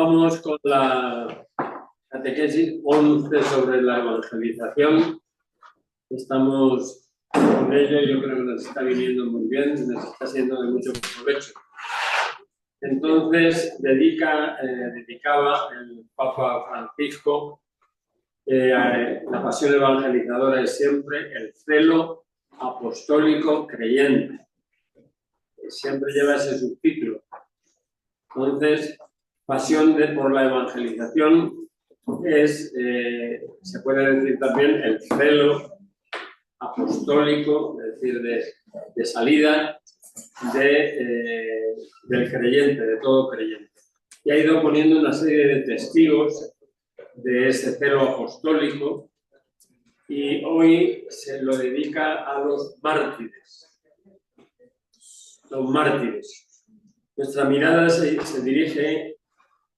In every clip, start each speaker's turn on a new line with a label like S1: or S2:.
S1: Vamos con la catequesis 11 sobre la evangelización. Estamos con ello, yo creo que nos está viniendo muy bien, nos está siendo de mucho provecho. Entonces, dedicaba el Papa Francisco la pasión evangelizadora es siempre el celo apostólico creyente. Siempre lleva ese subtítulo. Entonces, pasión por la evangelización es, se puede decir también el celo apostólico, es decir, de salida del creyente, de todo creyente. Y ha ido poniendo una serie de testigos de ese celo apostólico y hoy se lo dedica a los mártires. Los mártires. Nuestra mirada se dirige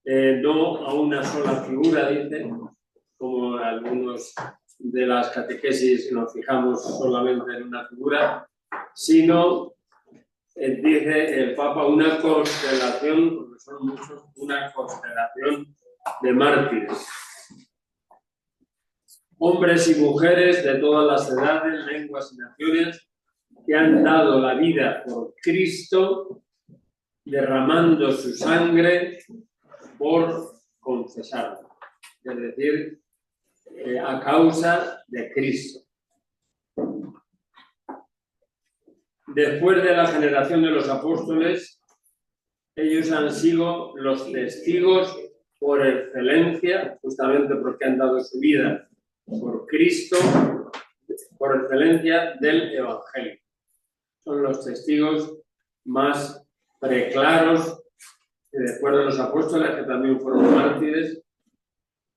S1: no a una sola figura, dice, como algunos de las catequesis nos fijamos solamente en una figura, sino, dice el Papa, una constelación, porque son muchos, una constelación de mártires. Hombres y mujeres de todas las edades, lenguas y naciones que han dado la vida por Cristo, derramando su sangre por confesarlo, es decir, a causa de Cristo. Después de la generación de los apóstoles, ellos han sido los testigos por excelencia, justamente porque han dado su vida por Cristo, por excelencia del Evangelio. Son los testigos más preclaros, después de los apóstoles, que también fueron mártires,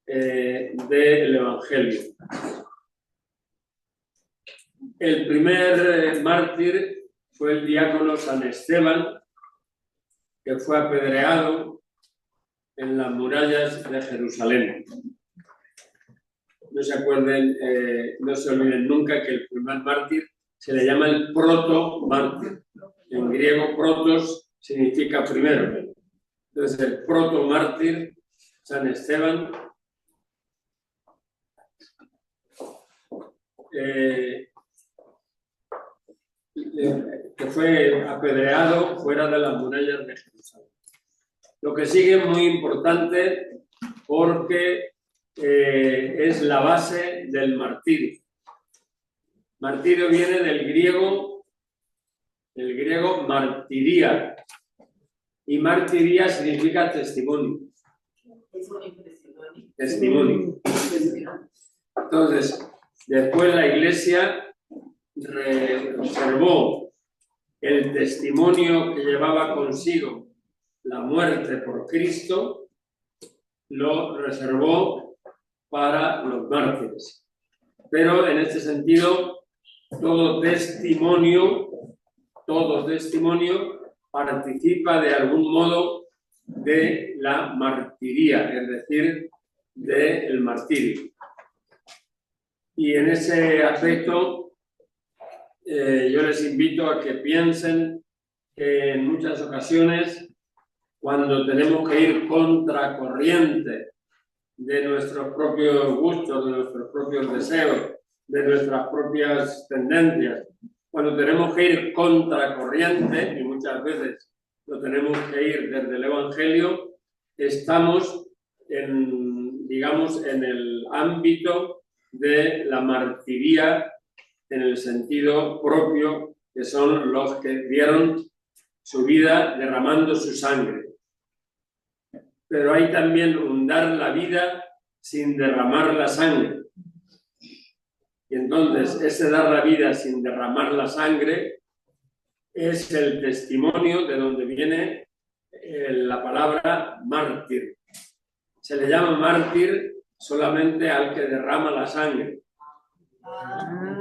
S1: del Evangelio. El primer mártir fue el diácono San Esteban, que fue apedreado en las murallas de Jerusalén. No se acuerden, no se olviden nunca que el primer mártir se le llama el proto-mártir. En griego, protos significa primero. Entonces, el proto-mártir, San Esteban, que fue apedreado fuera de las murallas de Jerusalén. Lo que sigue es muy importante porque es la base del martirio. Martirio viene del griego martiría, y martiría significa testimonio. Testimonio. Entonces, después la Iglesia reservó el testimonio que llevaba consigo la muerte por Cristo, lo reservó para los mártires. Pero en este sentido, todo testimonio participa de algún modo de la martiría, es decir, del martirio. Y en ese aspecto, yo les invito a que piensen que en muchas ocasiones, cuando tenemos que ir contracorriente de nuestros propios gustos, de nuestros propios deseos, de nuestras propias tendencias, cuando tenemos que ir contracorriente, y muchas veces lo tenemos que ir desde el Evangelio, estamos en el ámbito de la martiría en el sentido propio, que son los que dieron su vida derramando su sangre. Pero hay también un dar la vida sin derramar la sangre. Y entonces, ese dar la vida sin derramar la sangre es el testimonio de donde viene la palabra mártir. Se le llama mártir solamente al que derrama la sangre.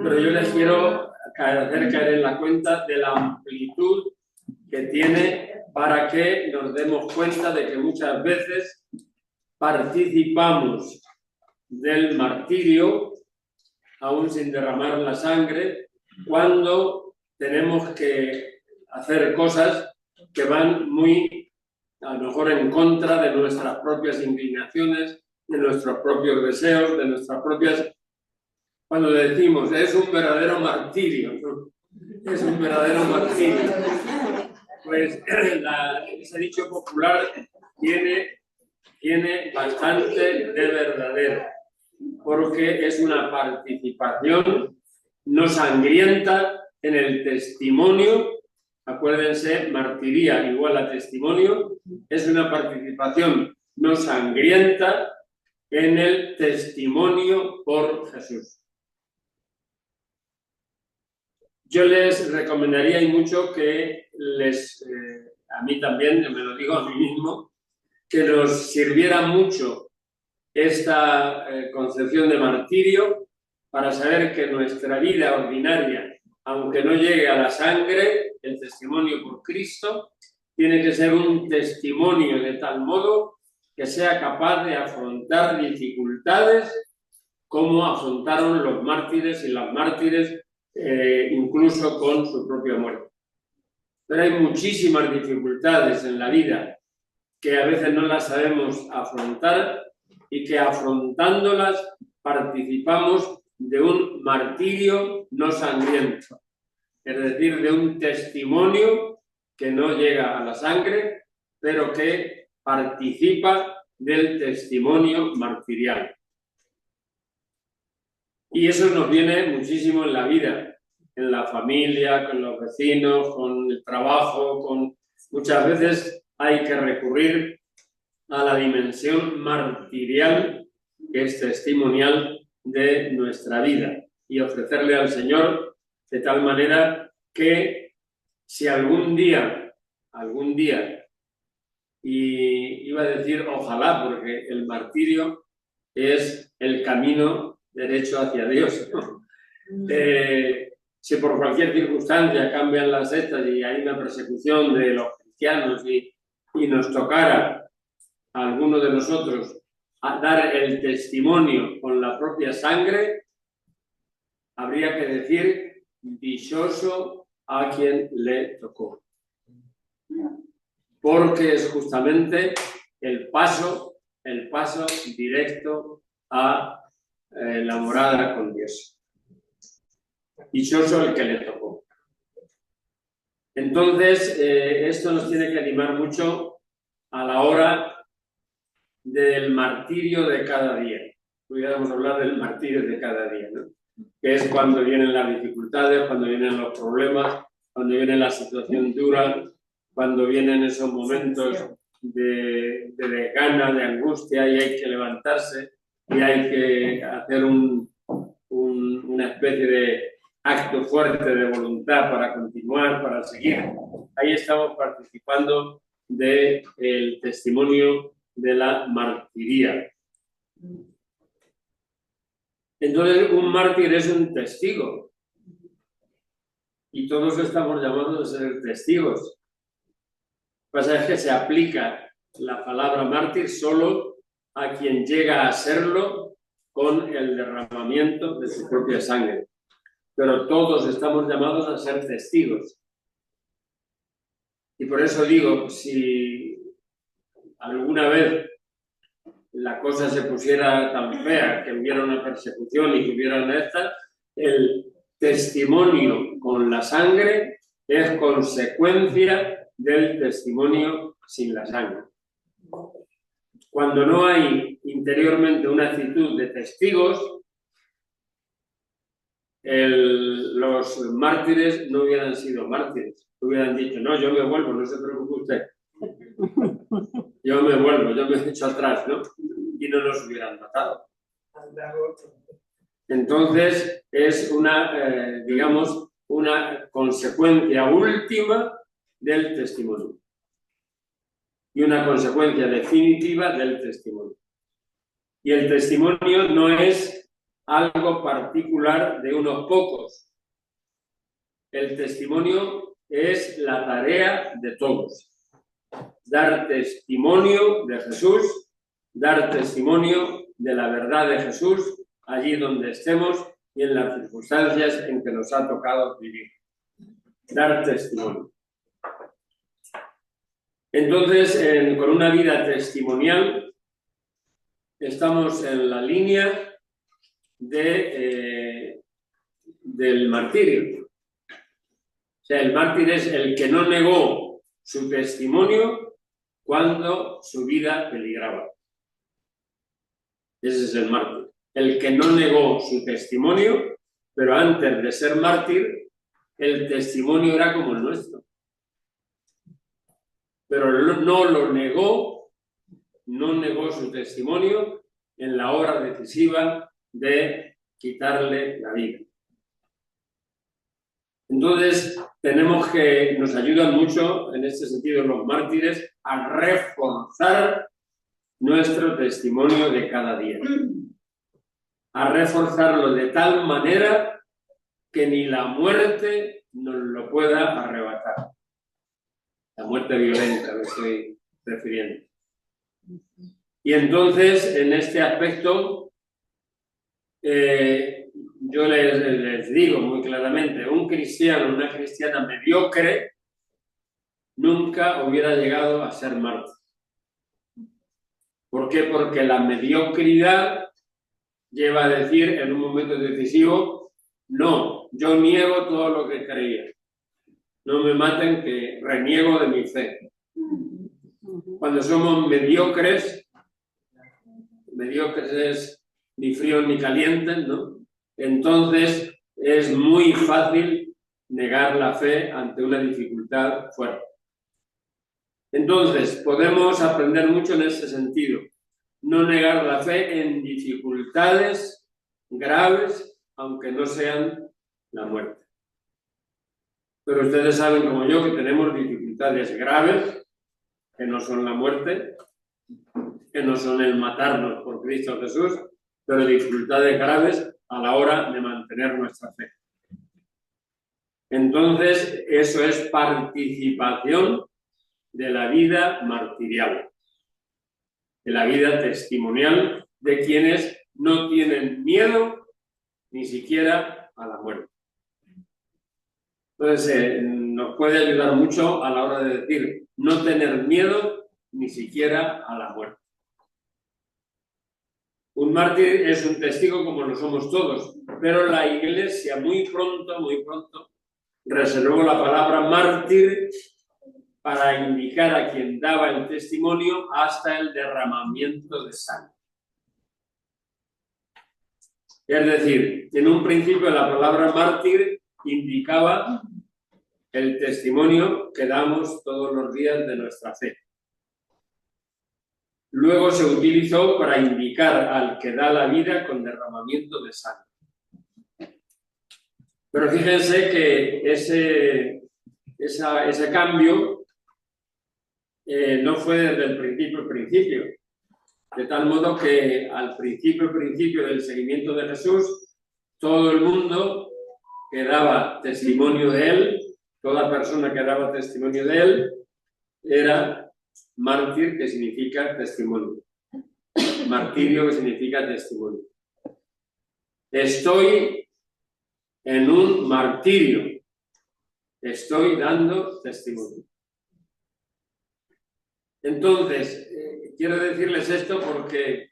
S1: Pero yo les quiero hacer caer en la cuenta de la amplitud que tiene para que nos demos cuenta de que muchas veces participamos del martirio, aún sin derramar la sangre, cuando tenemos que hacer cosas que van muy a lo mejor en contra de nuestras propias inclinaciones, de nuestros propios deseos, de nuestras propias... Cuando decimos, es un verdadero martirio, ¿no? Es un verdadero martirio. Pues ese dicho popular tiene bastante de verdadero, porque es una participación no sangrienta en el testimonio. Acuérdense, martiría igual a testimonio, es una participación no sangrienta en el testimonio por Jesús. Yo les recomendaría y mucho que a mí también, me lo digo a mí mismo, que nos sirviera mucho esta concepción de martirio para saber que nuestra vida ordinaria, aunque no llegue a la sangre, el testimonio por Cristo, tiene que ser un testimonio de tal modo que sea capaz de afrontar dificultades como afrontaron los mártires y las mártires, incluso con su propia muerte. Pero hay muchísimas dificultades en la vida que a veces no las sabemos afrontar y que afrontándolas participamos de un martirio no sangriento, es decir, de un testimonio que no llega a la sangre, pero que participa del testimonio martirial. Y eso nos viene muchísimo en la vida, en la familia, con los vecinos, con el trabajo, muchas veces hay que recurrir a la dimensión martirial, que es testimonial de nuestra vida, y ofrecerle al Señor de tal manera que si algún día, y iba a decir ojalá, porque el martirio es el camino derecho hacia Dios, ¿no? Si por cualquier circunstancia cambian las sectas y hay una persecución de los cristianos y nos tocara a alguno de nosotros a dar el testimonio con la propia sangre, habría que decir dichoso a quien le tocó. Porque es justamente el paso directo a la morada con Dios. Dichoso el que le tocó. Entonces, esto nos tiene que animar mucho a la hora del martirio de cada día. Pudiéramos hablar del martirio de cada día, ¿no? Que es cuando vienen las dificultades, cuando vienen los problemas, cuando viene la situación dura, cuando vienen esos momentos de desgana, de angustia, y hay que levantarse y hay que hacer una especie de acto fuerte de voluntad para continuar, para seguir. Ahí estamos participando del testimonio de la martiría. Entonces, un mártir es un testigo. Y todos estamos llamados a ser testigos. Lo que pasa es que se aplica la palabra mártir solo a quien llega a serlo con el derramamiento de su propia sangre. Pero todos estamos llamados a ser testigos. Y por eso digo, si alguna vez la cosa se pusiera tan fea, que hubiera una persecución y que hubiera esta, el testimonio con la sangre es consecuencia del testimonio sin la sangre. Cuando no hay interiormente una actitud de testigos, los mártires no hubieran sido mártires. Hubieran dicho, no, yo me vuelvo, no se preocupe usted. Yo me vuelvo, yo me echo atrás, ¿no? Y no nos hubieran matado. Entonces, es digamos, una consecuencia última del testimonio. Y una consecuencia definitiva del testimonio. Y el testimonio no es algo particular de unos pocos. El testimonio es la tarea de todos. Dar testimonio de Jesús, dar testimonio de la verdad de Jesús allí donde estemos y en las circunstancias en que nos ha tocado vivir. Dar testimonio. Entonces, con una vida testimonial, estamos en la línea del martirio. O sea, el mártir es el que no negó su testimonio cuando su vida peligraba. Ese es el mártir. El que no negó su testimonio, pero antes de ser mártir, el testimonio era como el nuestro. Pero no lo negó, no negó su testimonio en la hora decisiva de quitarle la vida. Entonces, nos ayudan mucho en este sentido los mártires a reforzar nuestro testimonio de cada día. A reforzarlo de tal manera que ni la muerte nos lo pueda arrebatar. La muerte violenta me estoy refiriendo. Y entonces, en este aspecto, yo les digo muy claramente, un cristiano, una cristiana mediocre, nunca hubiera llegado a ser mártir. ¿Por qué? Porque la mediocridad lleva a decir en un momento decisivo, no, yo niego todo lo que creía. No me maten que reniego de mi fe. Cuando somos mediocres es ni fríos ni calientes, ¿no? Entonces es muy fácil negar la fe ante una dificultad fuerte. Entonces, podemos aprender mucho en ese sentido. No negar la fe en dificultades graves, aunque no sean la muerte. Pero ustedes saben como yo que tenemos dificultades graves, que no son la muerte, que no son el matarnos por Cristo Jesús, pero dificultades graves a la hora de mantener nuestra fe. Entonces, eso es participación de la vida martirial, de la vida testimonial de quienes no tienen miedo ni siquiera a la muerte. Entonces, nos puede ayudar mucho a la hora de decir no tener miedo ni siquiera a la muerte. Un mártir es un testigo como lo somos todos, pero la Iglesia muy pronto reservó la palabra mártir para indicar a quien daba el testimonio hasta el derramamiento de sangre. Es decir, en un principio la palabra mártir indicaba el testimonio que damos todos los días de nuestra fe. Luego se utilizó para indicar al que da la vida con derramamiento de sangre. Pero fíjense que ese cambio no fue desde el principio. De tal modo que al principio del seguimiento de Jesús, todo el mundo que daba testimonio de él, toda persona que daba testimonio de él, era mártir, que significa testimonio. Martirio, que significa testimonio. Estoy en un martirio. Estoy dando testimonio. Entonces, quiero decirles esto porque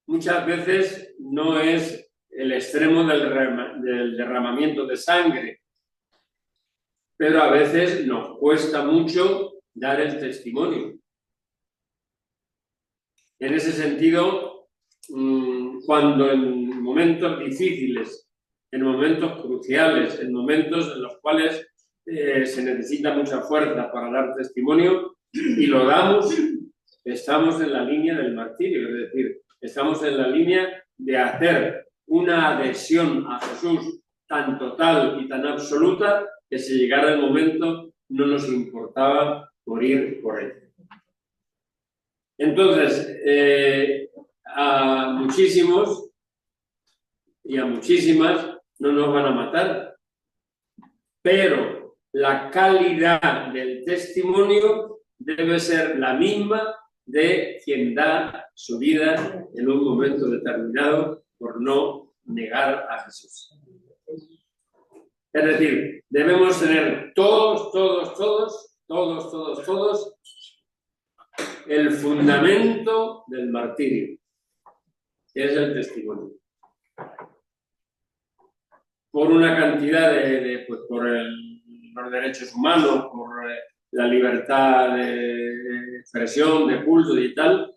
S1: muchas veces no es el extremo del derramamiento de sangre, pero a veces nos cuesta mucho dar el testimonio. En ese sentido, cuando en momentos difíciles, en momentos cruciales, en momentos en los cuales se necesita mucha fuerza para dar testimonio, y lo damos, estamos en la línea del martirio, es decir, estamos en la línea de hacer una adhesión a Jesús tan total y tan absoluta que si llegara el momento no nos importaba morir por él. Entonces, a muchísimos y a muchísimas no nos van a matar, pero la calidad del testimonio debe ser la misma de quien da su vida en un momento determinado por no negar a Jesús. Es decir, debemos tener todos el fundamento del martirio, que es el testimonio. Por una cantidad pues por los derechos humanos, por la libertad de expresión, de culto y tal,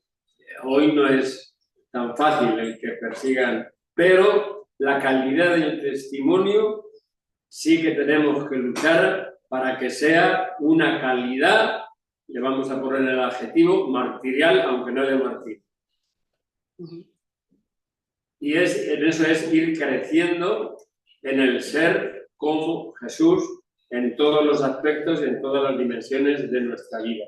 S1: hoy no es tan fácil el que persigan, pero la calidad del testimonio sí que tenemos que luchar para que sea una calidad, le vamos a poner el adjetivo, martirial, aunque no haya martirio. Y en eso es ir creciendo en el ser como Jesús en todos los aspectos y en todas las dimensiones de nuestra vida.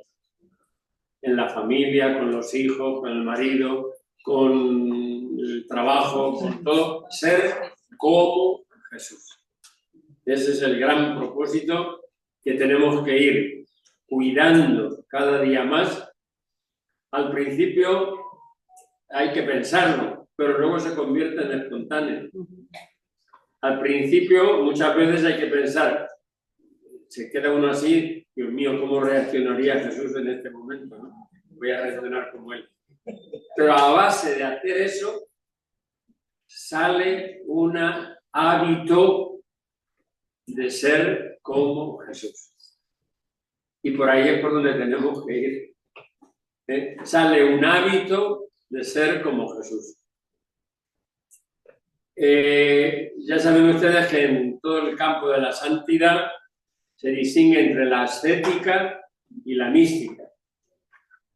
S1: En la familia, con los hijos, con el marido, con el trabajo, con todo. Ser como Jesús. Ese es el gran propósito que tenemos que ir cuidando cada día más. Al principio hay que pensarlo, pero luego se convierte en espontáneo. Al principio muchas veces hay que pensar, se queda uno así, Dios mío, ¿cómo reaccionaría Jesús en este momento? ¿No? Voy a reaccionar como él. Pero a base de hacer eso, sale un hábito de ser como Jesús. Y por ahí es por donde tenemos que ir. Sale un hábito de ser como Jesús. Ya saben ustedes que en todo el campo de la santidad se distingue entre la ascética y la mística.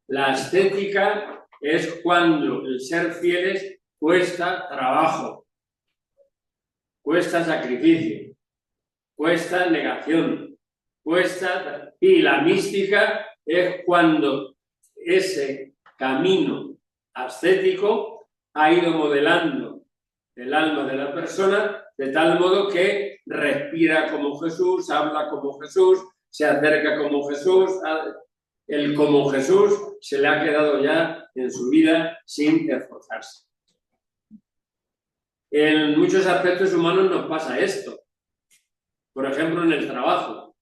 S1: La ascética es cuando el ser fieles cuesta trabajo, cuesta sacrificio, cuesta negación, cuesta... Y la mística es cuando ese camino ascético ha ido modelando el alma de la persona de tal modo que respira como Jesús, habla como Jesús, se acerca como Jesús. El como Jesús se le ha quedado ya en su vida sin esforzarse. En muchos aspectos humanos nos pasa esto. Por ejemplo, en el trabajo.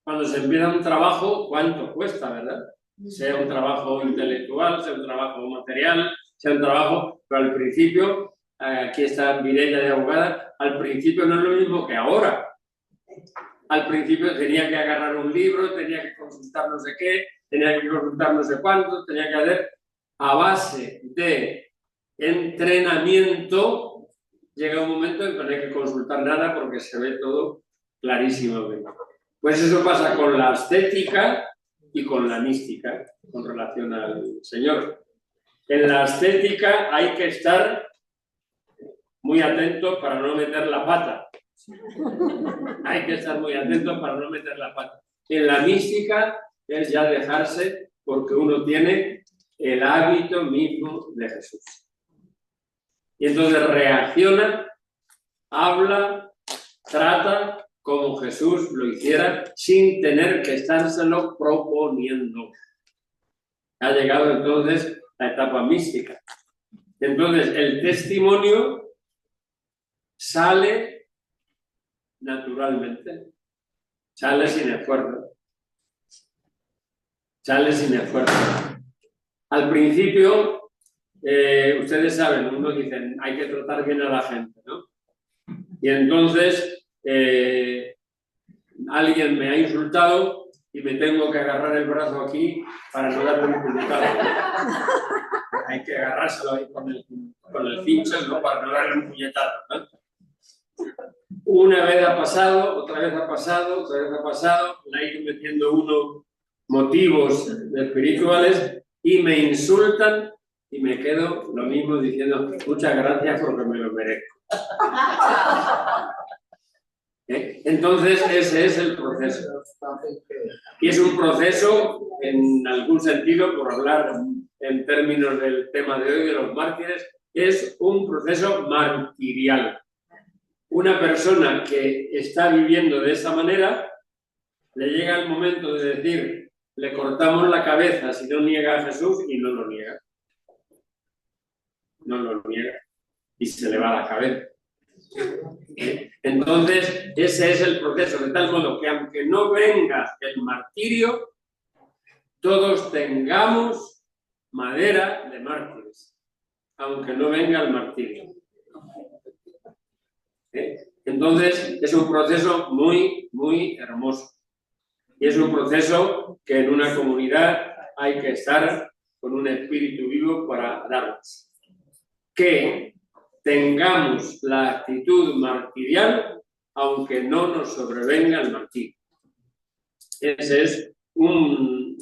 S1: Cuando se empieza un trabajo, ¿cuánto cuesta, verdad? Sea un trabajo intelectual, sea un trabajo material, sea un trabajo, pero al principio, aquí está Mireia de abogada, al principio no es lo mismo que ahora. Al principio tenía que agarrar un libro, tenía que consultar no sé qué, tenía que consultar no sé cuánto, tenía que hacer a base de entrenamiento. Llega un momento en que no hay que consultar nada porque se ve todo clarísimamente. Pues eso pasa con la ascética y con la mística, con relación al Señor. En la ascética hay que estar muy atentos para no meter la pata. Hay que estar muy atentos para no meter la pata. En la mística es ya dejarse porque uno tiene el hábito mismo de Jesús. Y entonces reacciona, habla, trata como Jesús lo hiciera sin tener que estárselo proponiendo. Ha llegado entonces la etapa mística. Entonces el testimonio sale naturalmente, sale sin esfuerzo. Sale sin esfuerzo. Al principio, ustedes saben, uno dice, hay que tratar bien a la gente, ¿no? Y entonces alguien me ha insultado y me tengo que agarrar el brazo aquí para no darle un puñetazo. Hay que agarrárselo ahí con el pincho, ¿no? Para no darle un puñetazo, ¿no? Una vez ha pasado, otra vez ha pasado, otra vez ha pasado, le ha ido metiendo uno motivos espirituales y me insultan y me quedo lo mismo diciendo muchas gracias porque me lo merezco. Entonces ese es el proceso. Y es un proceso, en algún sentido, por hablar en términos del tema de hoy de los mártires, es un proceso martirial. Una persona que está viviendo de esa manera, le llega el momento de decir, le cortamos la cabeza si no niega a Jesús y no lo niega. No lo niega. Y se le va la cabeza. Entonces, ese es el proceso, de tal modo que aunque no venga el martirio, todos tengamos madera de mártires, aunque no venga el martirio. Entonces, es un proceso muy, muy hermoso. Y es un proceso que en una comunidad hay que estar con un espíritu vivo para darles. Que tengamos la actitud martirial, aunque no nos sobrevenga el martirio. Ese es un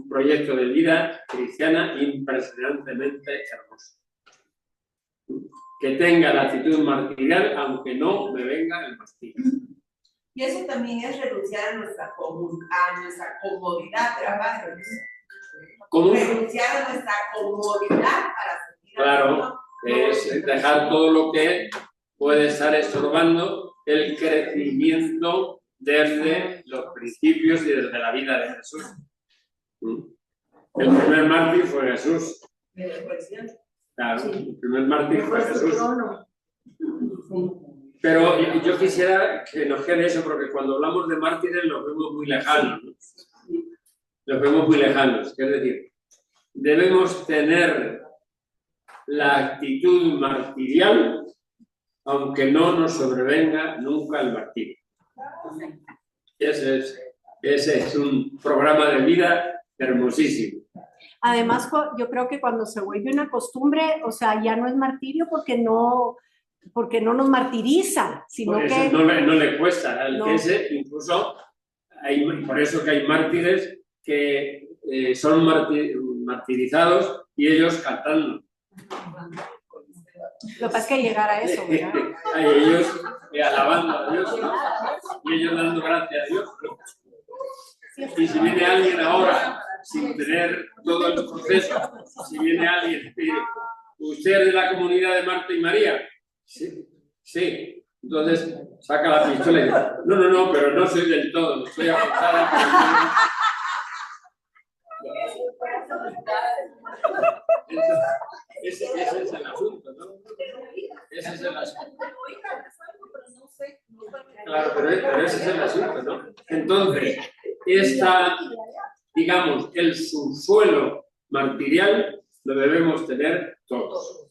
S1: proyecto de vida cristiana impresionantemente hermoso. Que tenga la actitud martirial, aunque no me venga el martirio.
S2: Y eso también es renunciar a nuestra comodidad, ¿verdad?
S1: ¿Cómo?
S2: Renunciar a nuestra comodidad para sentir.
S1: Claro, es dejar todo lo que puede estar estorbando el crecimiento desde los principios y desde la vida de Jesús. El primer mártir fue Jesús. Claro, el primer mártir fue Jesús. Pero yo quisiera que nos quede eso, porque cuando hablamos de mártires los vemos muy lejanos. Los vemos muy lejanos. Es decir, debemos tener la actitud martirial, aunque no nos sobrevenga nunca el martirio. Ese es un programa de vida hermosísimo.
S3: Además, yo creo que cuando se vuelve una costumbre, o sea, ya no es martirio porque no nos martiriza, sino
S1: por eso
S3: que...
S1: no le cuesta. Incluso, por eso que hay mártires que son martirizados y ellos cantando.
S3: Lo que pasa es que llegar a eso, ¿verdad?
S1: Hay ellos alabando a Dios, ¿no? Y ellos dando gracias a Dios. Y si viene alguien ahora sin tener todo el proceso, si viene alguien y dice, ¿usted es de la comunidad de Marta y María? Sí, sí. Entonces saca la pistola y dice, no, pero no soy del todo, estoy apuntada. Ese es el asunto, ¿no? Ese es el asunto. Claro, pero ese es el asunto, ¿no? Entonces, digamos, el subsuelo martirial lo debemos tener todos.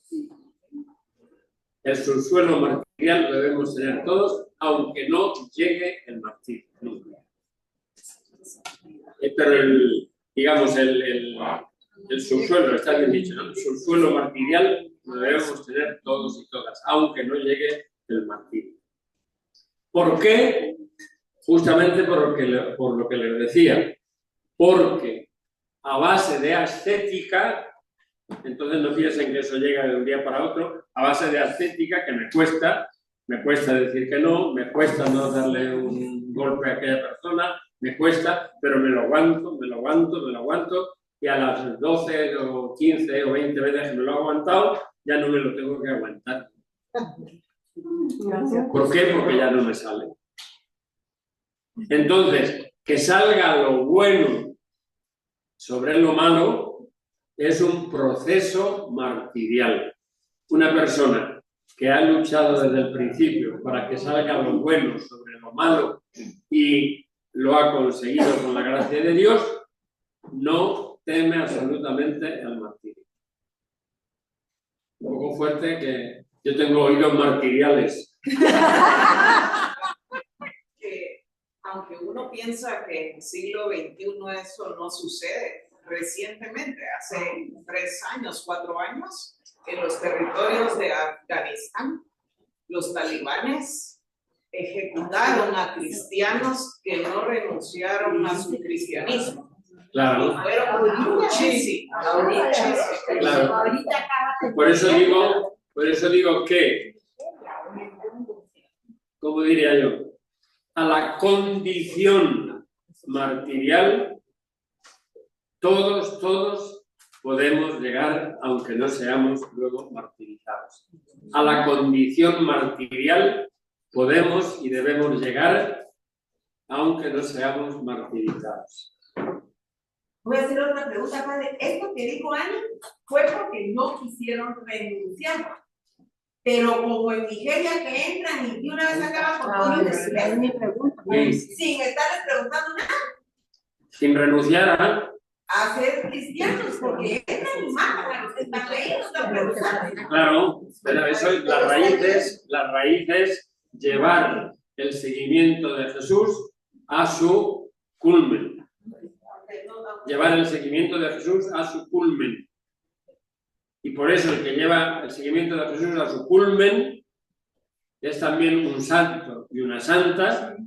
S1: El subsuelo martirial lo debemos tener todos, aunque no llegue el martirio. Nunca. Pero el subsuelo, está bien dicho, ¿no? El subsuelo martirial lo debemos tener todos y todas, aunque no llegue el martirio. ¿Por qué? Justamente por lo que les decía. Porque a base de ascética, entonces no piensen que eso llega de un día para otro, a base de ascética que me cuesta decir que no, me cuesta no darle un golpe a aquella persona, me cuesta, pero me lo aguanto, y a las 12 o 15 o 20 veces que me lo he aguantado, ya no me lo tengo que aguantar. ¿Por qué? Porque ya no me sale. Entonces, que salga lo bueno sobre lo malo es un proceso martirial. Una persona que ha luchado desde el principio para que salga lo bueno sobre lo malo y lo ha conseguido con la gracia de Dios, no teme absolutamente al martirio. Un poco fuerte que yo tengo oídos martiriales.
S4: Aunque uno piensa que en el siglo XXI eso no sucede, recientemente, hace 3 años, 4 años, en los territorios de Afganistán, los talibanes ejecutaron a cristianos que no renunciaron a su cristianismo.
S1: Claro.
S4: Y fueron muchísimos.
S1: Claro. Por eso digo que, ¿cómo diría yo? A la condición martirial, todos podemos llegar, aunque no seamos luego martirizados. A la condición martirial podemos y debemos llegar, aunque no seamos martirizados.
S2: Voy a hacer otra pregunta, padre. Esto que dijo Ana fue porque no quisieron renunciar. Pero como en Nigeria que entran y de una vez acaban con todo el
S3: Es mi pregunta.
S2: sin estarles preguntando nada.
S1: Sin renunciar a...
S2: a ser cristianos, porque entran y matan a los que están leídos, están rehusados.
S1: Claro, pero eso es la raíz es llevar el seguimiento de Jesús a su culmen. Llevar el seguimiento de Jesús a su culmen. Y por eso el que lleva el seguimiento de Jesús a su culmen es también un santo y una santa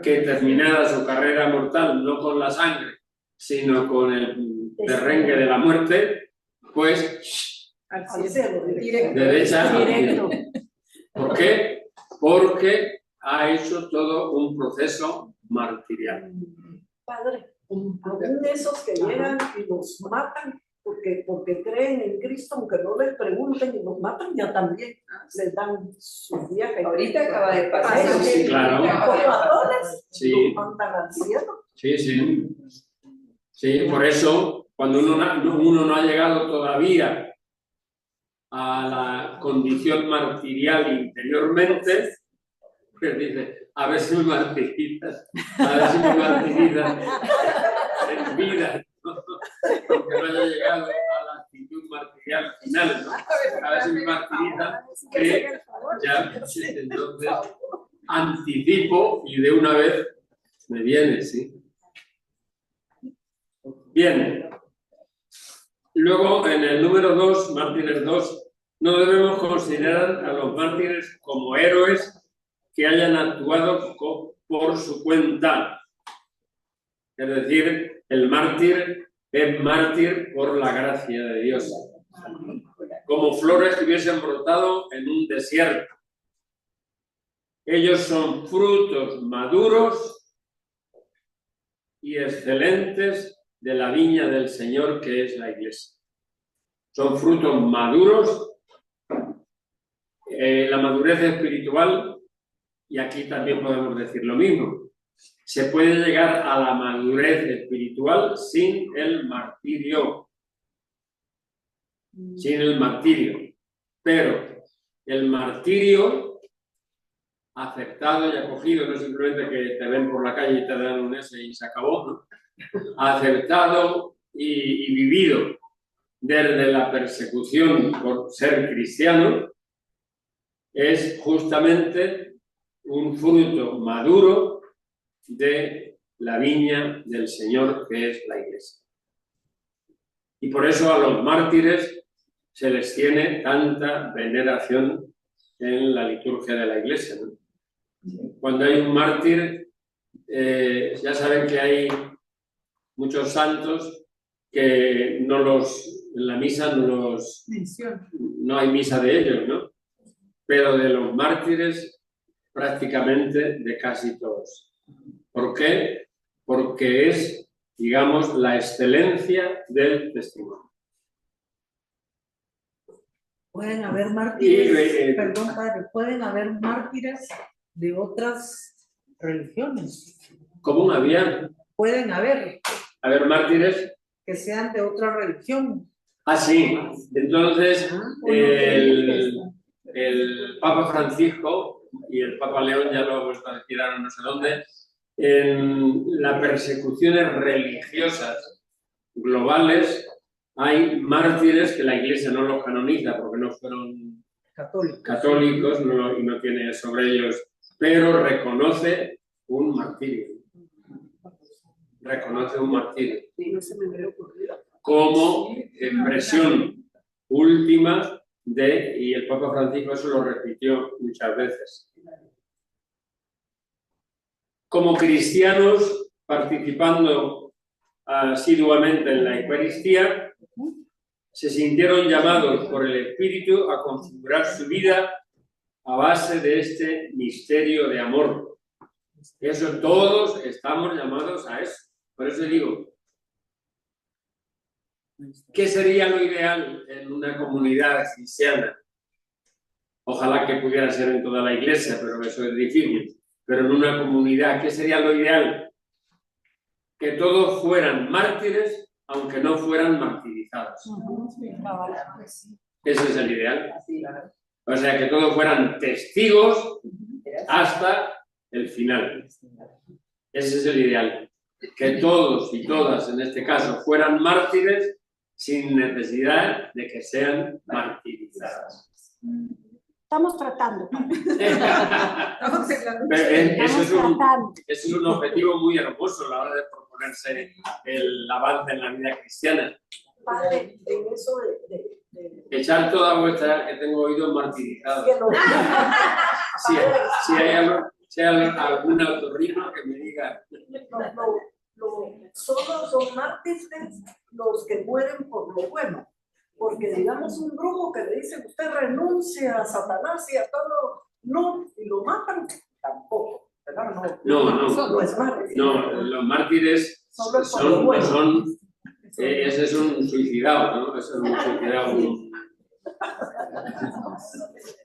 S1: que terminada su carrera mortal, no con la sangre, sino con el derrengue de la muerte, pues
S5: Al cielo, directo.
S1: derecha.
S3: Directo.
S1: ¿Por qué? Porque ha hecho todo un proceso martirial.
S5: Padre, aún esos que llegan y los matan porque creen en Cristo, aunque no les pregunten y los matan, ya también les dan su viaje.
S6: Ahorita acaba de pasar.
S5: Parece
S1: Sí,
S5: que
S1: claro.
S5: los matones
S1: Sí.
S5: los mandan al cielo.
S1: Sí, sí. Sí, por eso, cuando uno no ha llegado todavía a la condición martirial interiormente, pues dice, a ver si me martirizas, a ver si me martirizas en vida, ¿no? Aunque no haya llegado a la actitud martirial final, ¿no? A ver si me martirizas, que ya entonces anticipo y de una vez me viene, ¿sí? Bien. Luego, en el número 2, mártires 2, no debemos considerar a los mártires como héroes que hayan actuado por su cuenta. Es decir, el mártir es mártir por la gracia de Dios. Como flores que hubiesen brotado en un desierto. Ellos son frutos maduros y excelentes de la viña del Señor, que es la Iglesia. Son frutos maduros. La madurez espiritual, y aquí también podemos decir lo mismo, se puede llegar a la madurez espiritual sin el martirio. Sin el martirio. Pero el martirio aceptado y acogido, no simplemente que te ven por la calle y te dan un S y se acabó, ¿no? Aceptado y vivido desde la persecución por ser cristiano, es justamente un fruto maduro de la viña del Señor, que es la Iglesia. Y por eso a los mártires se les tiene tanta veneración en la liturgia de la Iglesia, ¿no? Cuando hay un mártir, ya saben que hay muchos santos que en la misa no hay misa de ellos, ¿no? Pero de los mártires prácticamente de casi todos. ¿Por qué? Porque es, digamos, la excelencia del testimonio.
S5: Pueden haber mártires,
S1: Y,
S5: perdón, padre, pueden haber mártires de otras religiones.
S1: ¿Cómo había?
S5: Pueden haber
S1: Mártires.
S5: que sean de otra religión.
S1: Ah, sí. Entonces, el Papa Francisco y el Papa León, ya lo ha vuelto a decir ahora no sé dónde, en las persecuciones religiosas globales hay mártires que la Iglesia no los canoniza porque no fueron católicos y no tiene sobre ellos, pero reconoce un martirio. Reconoce un martirio como expresión última y el Papa Francisco eso lo repitió muchas veces. Como cristianos, participando asiduamente en la Eucaristía, se sintieron llamados por el Espíritu a configurar su vida a base de este misterio de amor. Eso todos estamos llamados a eso. Por eso digo, ¿qué sería lo ideal en una comunidad cristiana? Ojalá que pudiera ser en toda la Iglesia, pero eso es difícil. Pero en una comunidad, ¿qué sería lo ideal? Que todos fueran mártires, aunque no fueran martirizados. Ese es el ideal. O sea, que todos fueran testigos hasta el final. Ese es el ideal. que todos y todas, en este caso, fueran mártires sin necesidad de que sean martirizadas.
S3: Estamos tratando.
S1: Eso es un objetivo muy hermoso a la hora de proponerse el avance en la vida cristiana.
S5: Padre, en eso
S1: Echar toda vuestra, que tengo oídos martirizados.
S5: que no-
S1: Si hay algún autorritmo que me diga.
S5: solo son mártires los que mueren por lo bueno. Porque digamos un brujo que le dice usted renuncia a Satanás y a todo, no, y lo matan, tampoco, ¿verdad? No es mártir.
S1: No, los mártires
S5: Solo es por lo bueno.
S1: ese es un suicidado, ¿no? Ese es un suicidado.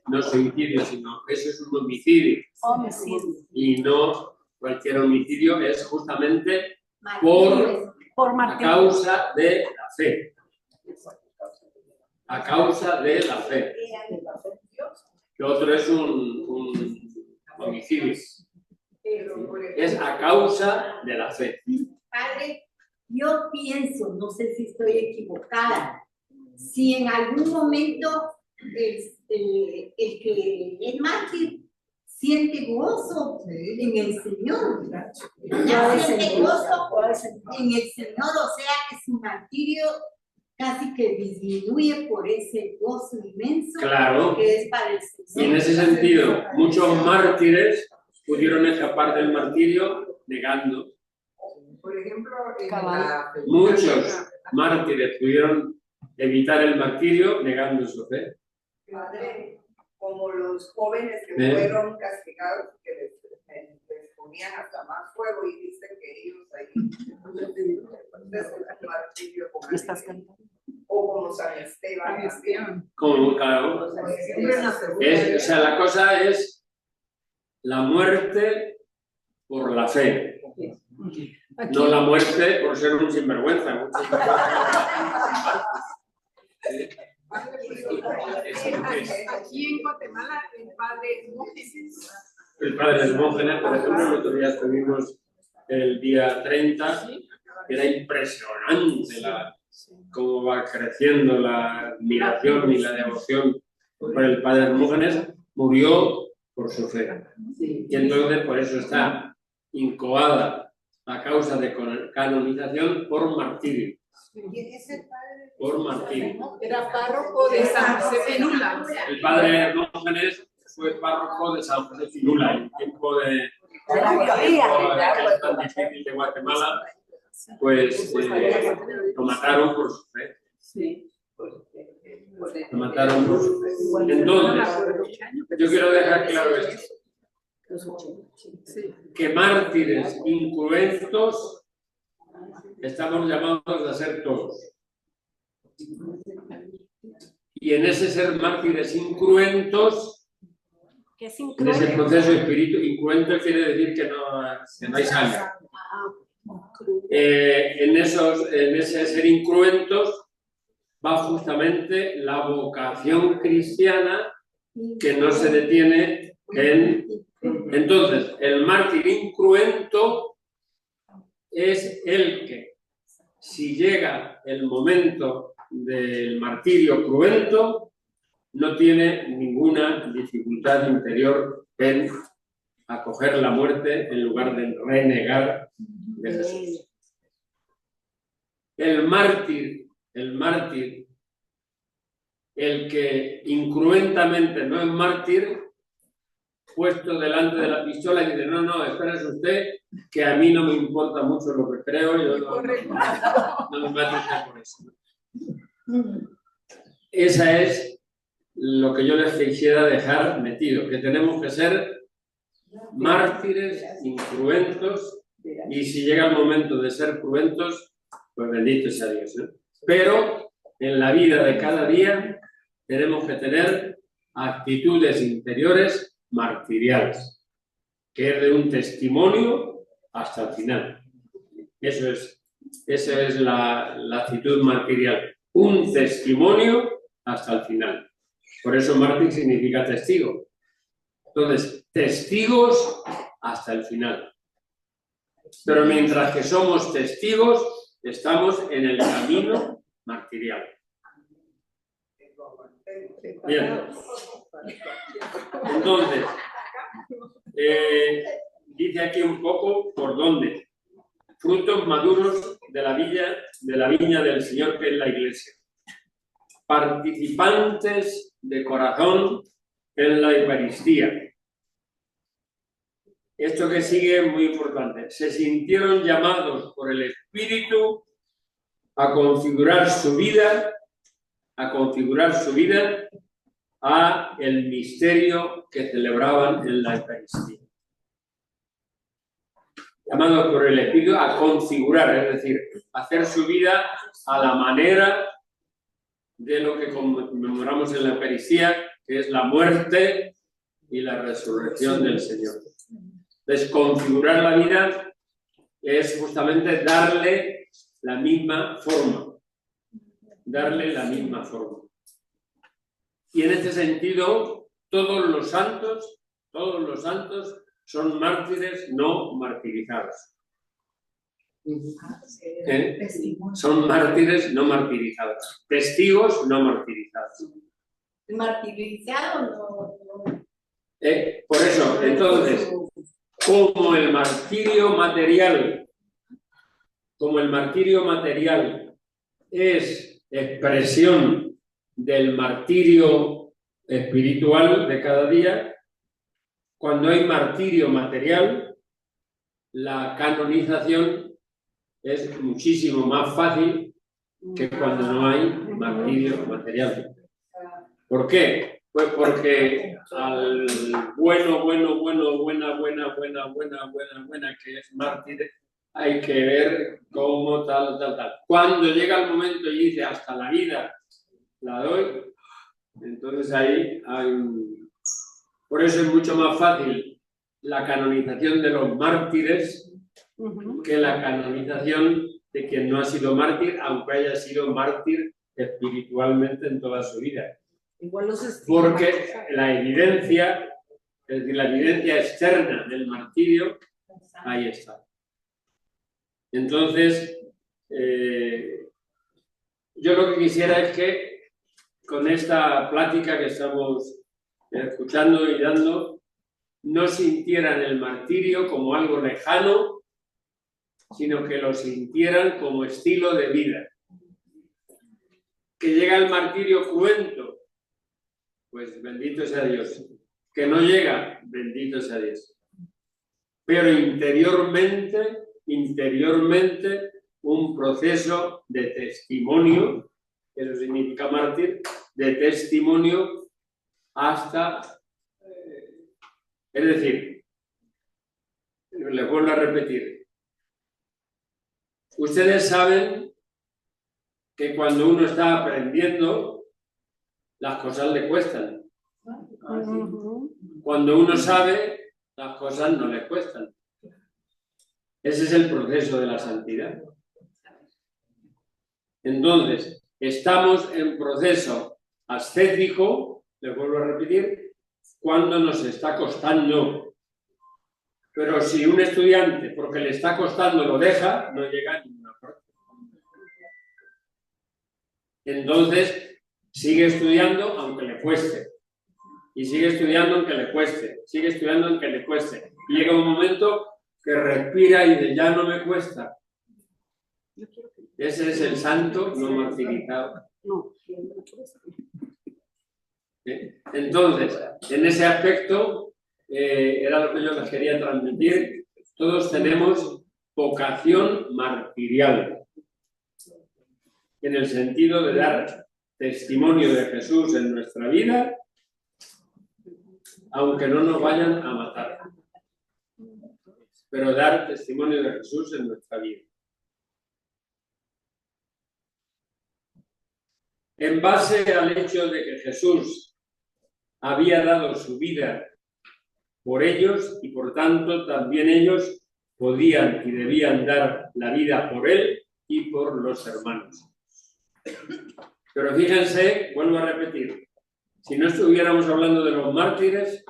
S1: No suicidio, sino ese es un homicidio.
S3: Homicidio.
S1: Y no cualquier homicidio, es justamente por
S3: Por
S1: a
S3: martirio.
S1: causa de la fe. A causa de la fe. Que otro es un homicidio. Es a causa de la fe.
S6: Padre, yo pienso, no sé si estoy equivocada, si en algún momento el que es mártir siente gozo en el Señor, ya siente gozo en el Señor, o sea que su martirio casi que disminuye por ese gozo inmenso
S1: Claro.
S6: que es para el Señor.
S1: Y en ese sentido, muchos mártires pudieron escapar del martirio negando.
S4: Por ejemplo,
S1: Muchos mártires pudieron evitar el martirio negando su fe.
S2: Padre, como los jóvenes que fueron castigados, que les ponían hasta más fuego y dicen que ellos ahí el martirio con
S3: ¿Estás cantando?
S2: o como San Esteban.
S1: Como claro. O sea, la cosa es la muerte por la fe. No la muerte por ser un sinvergüenza.
S4: Aquí en Guatemala,
S1: El padre Hermógenes, por ejemplo, el otro día estuvimos el día 30, era impresionante cómo va creciendo la admiración y la devoción por el padre Hermógenes, murió por su fe. Y entonces por eso está incoada la causa de canonización por martirio. Por martirio.
S4: era párroco de San Cepinula.
S1: El padre Hermógenes fue párroco de San José Pinula en el tiempo de
S3: la guerrilla.
S1: tan difícil de Guatemala, pues lo mataron por su fe. Lo mataron por su fe. Entonces, yo quiero dejar claro esto, que mártires incruentos estamos llamados a ser todos. Y en ese ser mártires incruentos,
S3: Que es
S1: en ese
S3: incruento.
S1: proceso espíritu, incruento quiere decir que no hay sangre. En ese ser incruentos va justamente la vocación cristiana que no se detiene en... Entonces, el mártir incruento es el que, si llega el momento del martirio cruento, no tiene ninguna dificultad interior en acoger la muerte en lugar de renegar de Jesús. El mártir, el que incruentamente no es mártir, puesto delante de la pistola y dice, no, espérese usted, que a mí no me importa mucho lo que creo, yo no me mato usted por eso. Esa es lo que yo les quisiera dejar metido, que tenemos que ser mártires incruentos, y si llega el momento de ser cruentos, pues bendito sea Dios, ¿eh? Pero en la vida de cada día tenemos que tener actitudes interiores martiriales, que es de un testimonio hasta el final. Esa es la actitud martirial, un testimonio hasta el final. Por eso mártir significa testigo. Entonces, testigos hasta el final. Pero mientras que somos testigos, estamos en el camino martirial. Bien. Entonces, dice aquí un poco por dónde. Frutos maduros de la viña del Señor, que es la Iglesia. Participantes de corazón en la Eucaristía. Esto que sigue es muy importante. Se sintieron llamados por el Espíritu a configurar su vida a el misterio que celebraban en la Eucaristía. Llamados por el Espíritu a configurar, es decir, hacer su vida a la manera de lo que conmemoramos en la Eucaristía, que es la muerte y la resurrección del Señor. Entonces, configurar la vida es justamente darle la misma forma. Darle la misma forma. Y en este sentido, todos los santos son mártires no martirizados. Son mártires no martirizados. Testigos no martirizados.
S6: Martirizado no.
S1: Por eso, entonces, como el martirio material es expresión del martirio espiritual de cada día, cuando hay martirio material, la canonización es muchísimo más fácil que cuando no hay martirio material. ¿Por qué? Pues porque al buena que es mártir, hay que ver cómo tal. Cuando llega el momento y dice hasta la vida la doy, entonces ahí hay un... Por eso es mucho más fácil la canonización de los mártires que la canonización de quien no ha sido mártir, aunque haya sido mártir espiritualmente en toda su vida. Porque la evidencia, es decir, la evidencia externa del martirio, ahí está. Entonces, yo lo que quisiera es que con esta plática que estamos escuchando y dando, no sintieran el martirio como algo lejano, sino que lo sintieran como estilo de vida. Que llega el martirio cruento, pues bendito sea Dios. Que no llega, bendito sea Dios. Pero interiormente, un proceso de testimonio, eso significa mártir, de testimonio hasta... es decir, les vuelvo a repetir, ustedes saben que cuando uno está aprendiendo, las cosas le cuestan. Cuando uno sabe, las cosas no le cuestan. Ese es el proceso de la santidad. Entonces, estamos en proceso ascético, les vuelvo a repetir, cuando nos está costando. Pero si un estudiante, porque le está costando, lo deja, no llega a ninguna parte. Entonces, sigue estudiando aunque le cueste. Y sigue estudiando aunque le cueste. Sigue estudiando aunque le cueste. Y llega un momento que respira y dice, ya no me cuesta. Ese es el santo no martirizado. Entonces, en ese aspecto, era lo que yo les quería transmitir. Todos tenemos vocación martirial, en el sentido de dar testimonio de Jesús en nuestra vida, aunque no nos vayan a matar. Pero dar testimonio de Jesús en nuestra vida. En base al hecho de que Jesús había dado su vida por ellos y por tanto también ellos podían y debían dar la vida por él y por los hermanos. Pero fíjense, vuelvo a repetir, si no estuviéramos hablando de los mártires,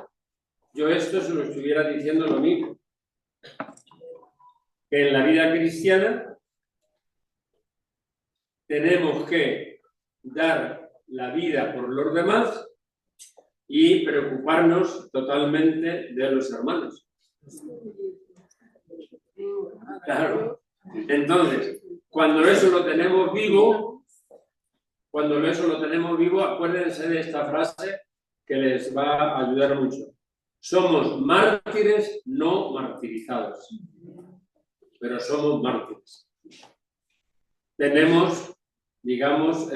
S1: yo esto se lo estuviera diciendo lo mismo. que en la vida cristiana tenemos que dar la vida por los demás y preocuparnos totalmente de los hermanos. Claro. Entonces, cuando eso lo tenemos vivo, acuérdense de esta frase que les va a ayudar mucho. Somos mártires no martirizados, pero somos mártires. Tenemos, digamos,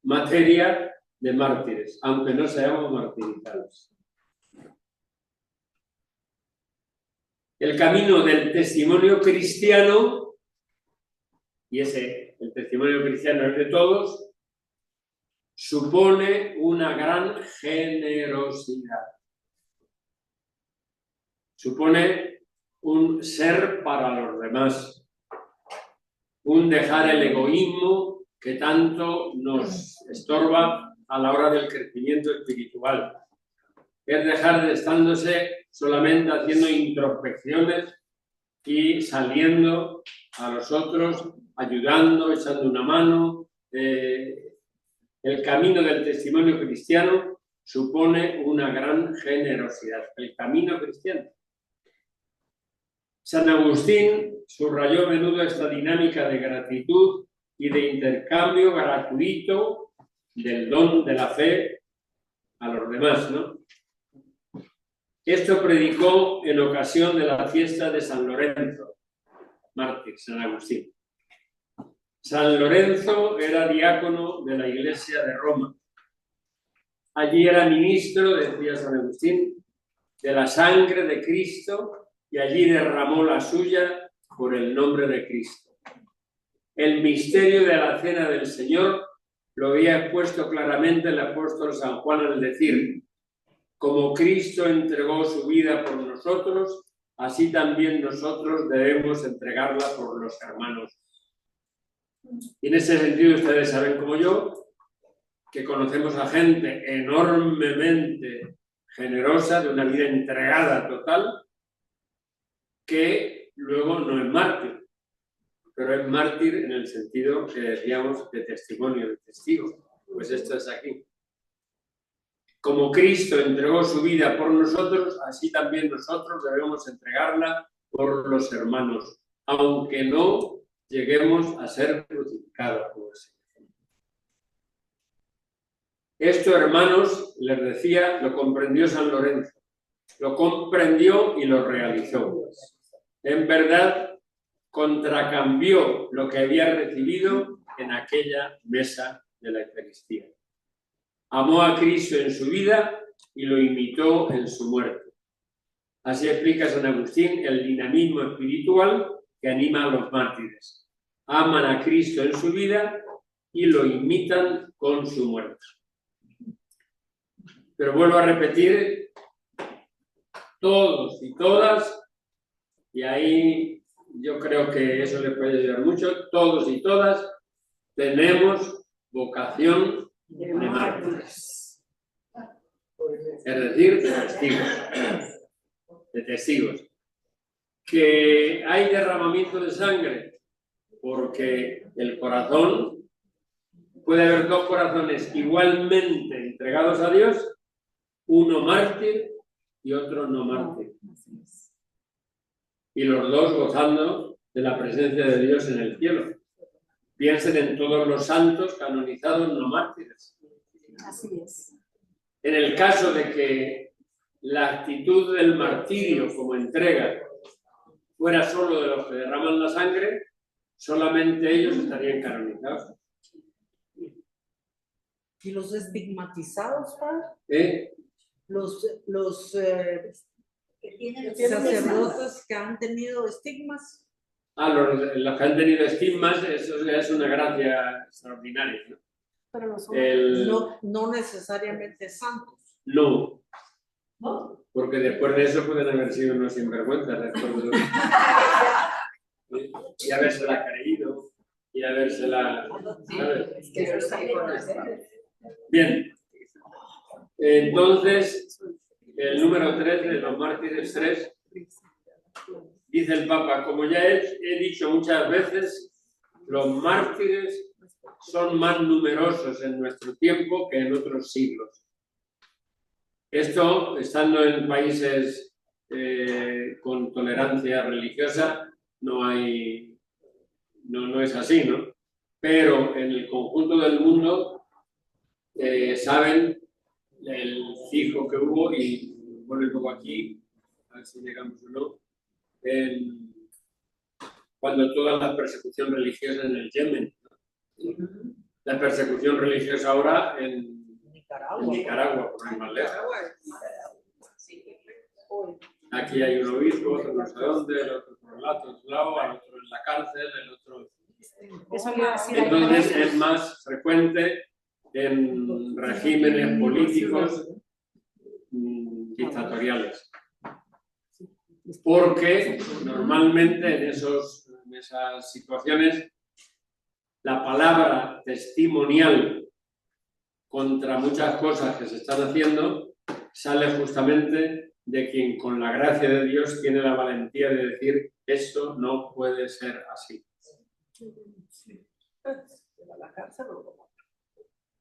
S1: materia de mártires, aunque no seamos martirizados. El camino del testimonio cristiano, y el testimonio cristiano es de todos, supone una gran generosidad. Supone un ser para los demás, un dejar el egoísmo que tanto nos estorba a la hora del crecimiento espiritual. Es dejar de estándose solamente haciendo introspecciones y saliendo a los otros, ayudando, echando una mano. El camino del testimonio cristiano supone una gran generosidad. El camino cristiano. San Agustín subrayó a menudo esta dinámica de gratitud y de intercambio gratuito del don de la fe a los demás, ¿no? Esto predicó en ocasión de la fiesta de San Lorenzo, mártir, San Agustín. San Lorenzo era diácono de la Iglesia de Roma. Allí era ministro, decía San Agustín, de la sangre de Cristo, y allí derramó la suya por el nombre de Cristo. El misterio de la cena del Señor lo había expuesto claramente el apóstol San Juan al decir: como Cristo entregó su vida por nosotros, así también nosotros debemos entregarla por los hermanos. Y en ese sentido, ustedes saben como yo, que conocemos a gente enormemente generosa, de una vida entregada total, que luego no es mártir, pero es mártir en el sentido que decíamos de testimonio, de testigo. Pues esto es aquí. Como Cristo entregó su vida por nosotros, así también nosotros debemos entregarla por los hermanos, aunque no lleguemos a ser crucificados por el Señor. Esto, hermanos, les decía, lo comprendió San Lorenzo. Lo comprendió y lo realizó. En verdad, contracambió lo que había recibido en aquella mesa de la Eucaristía. Amó a Cristo en su vida y lo imitó en su muerte. Así explica San Agustín el dinamismo espiritual que anima a los mártires. Aman a Cristo en su vida y lo imitan con su muerte. Pero vuelvo a repetir, todos y todas, y ahí yo creo que eso les puede ayudar mucho, todos y todas tenemos vocación de mártires. Es decir, de testigos. Que hay derramamiento de sangre, porque el corazón, puede haber dos corazones igualmente entregados a Dios, uno mártir y otro no mártir. Y los dos gozando de la presencia de Dios en el cielo. Piensen en todos los santos canonizados no mártires.
S3: Así es.
S1: En el caso de que la actitud del martirio como entrega fuera solo de los que derraman la sangre, solamente ellos estarían canonizados.
S5: ¿Y los estigmatizados, padre? Los sacerdotes que han tenido estigmas.
S1: Los que han tenido estigmas, eso es una gracia extraordinaria, ¿no?
S3: Pero no son
S5: No necesariamente santos.
S1: No. Porque después de eso pueden haber sido unos sinvergüenzas después de y habérsela creído y habérsela... ¿sabes? Bien. Entonces, el número 3 de los mártires 3 dice el Papa, como ya he dicho muchas veces, los mártires son más numerosos en nuestro tiempo que en otros siglos. Esto, estando en países con tolerancia religiosa, no es así, ¿no? Pero en el conjunto del mundo saben el fijo que hubo, y bueno, luego aquí, a ver si llegamos o no, cuando toda la persecución religiosa en el Yemen, ¿no? La persecución religiosa ahora en Nicaragua, por ir más lejos. Aquí hay un obispo, otro no sé dónde, el otro por el otro lado, el otro en la cárcel, el otro... Entonces es más frecuente en regímenes políticos dictatoriales. Porque normalmente en esas situaciones la palabra testimonial contra muchas cosas que se están haciendo sale justamente de quien con la gracia de Dios tiene la valentía de decir esto no puede ser así.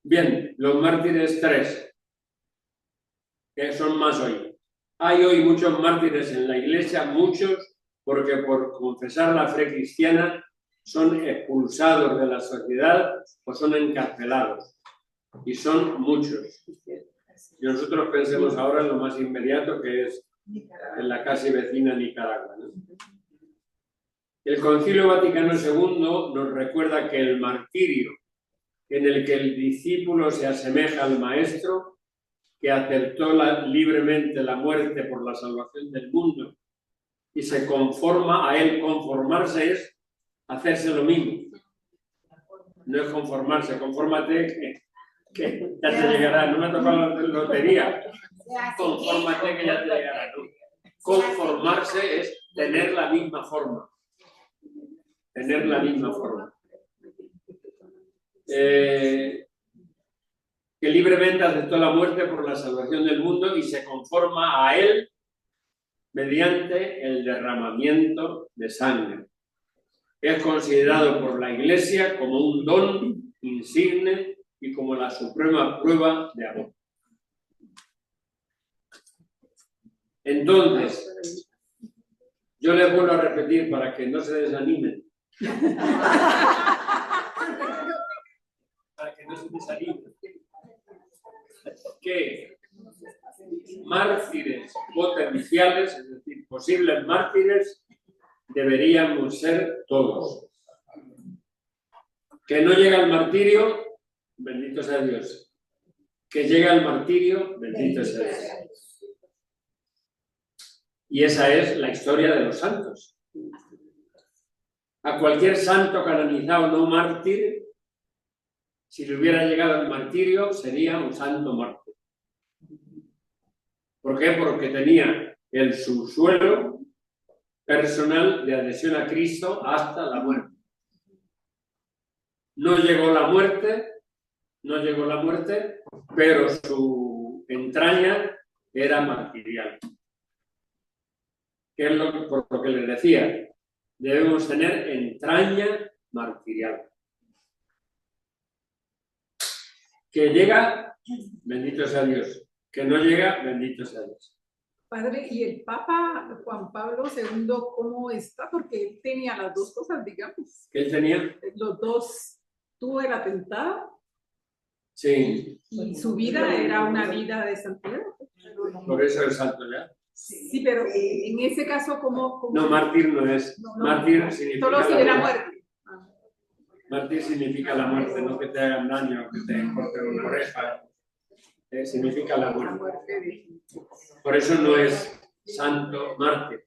S1: Bien, los mártires 3, que son más hoy. Hay hoy muchos mártires en la iglesia, muchos, porque por confesar la fe cristiana son expulsados de la sociedad o son encarcelados. Y son muchos. Y nosotros pensemos ahora en lo más inmediato, que es en la casi vecina Nicaragua, ¿no? El Concilio Vaticano II nos recuerda que el martirio, en el que el discípulo se asemeja al maestro, que aceptó libremente la muerte por la salvación del mundo y se conforma a él. Conformarse es hacerse lo mismo. No es conformarse, confórmate que ya te llegará. No me ha tocado la lotería. Confórmate que ya te llegará, ¿no? Conformarse es tener la misma forma. Tener la misma forma. Que libremente aceptó la muerte por la salvación del mundo y se conforma a él mediante el derramamiento de sangre. Es considerado por la Iglesia como un don insigne y como la suprema prueba de amor. Entonces, yo les vuelvo a repetir para que no se desanimen. Para que no se desanimen. Que mártires potenciales, es decir, posibles mártires, deberíamos ser todos. Que no llega al martirio, bendito sea Dios. Que llega al martirio, bendito sea Dios. Y esa es la historia de los santos. A cualquier santo canonizado no mártir, si le hubiera llegado el martirio, sería un santo mártir. ¿Por qué? Porque tenía el subsuelo personal de adhesión a Cristo hasta la muerte. No llegó la muerte, pero su entraña era martirial. Que es por lo que les decía, debemos tener entraña martirial. Que llega, bendito sea Dios. Que no llega, bendito sea Dios.
S7: Padre, ¿y el Papa Juan Pablo II cómo está? Porque él tenía las dos cosas, digamos.
S1: ¿Qué él tenía?
S7: Los dos. Tuvo el atentado.
S1: Sí.
S7: Y su vida era una vida de santidad.
S1: Por eso el santo ya.
S7: Sí, pero en ese caso, ¿cómo?
S1: No, mártir no es. No. Mártir significa
S7: solo si era muerte.
S1: Mártir significa la muerte, no que te hagan daño, que te corten una oreja. Significa la muerte. Por eso no es santo mártir.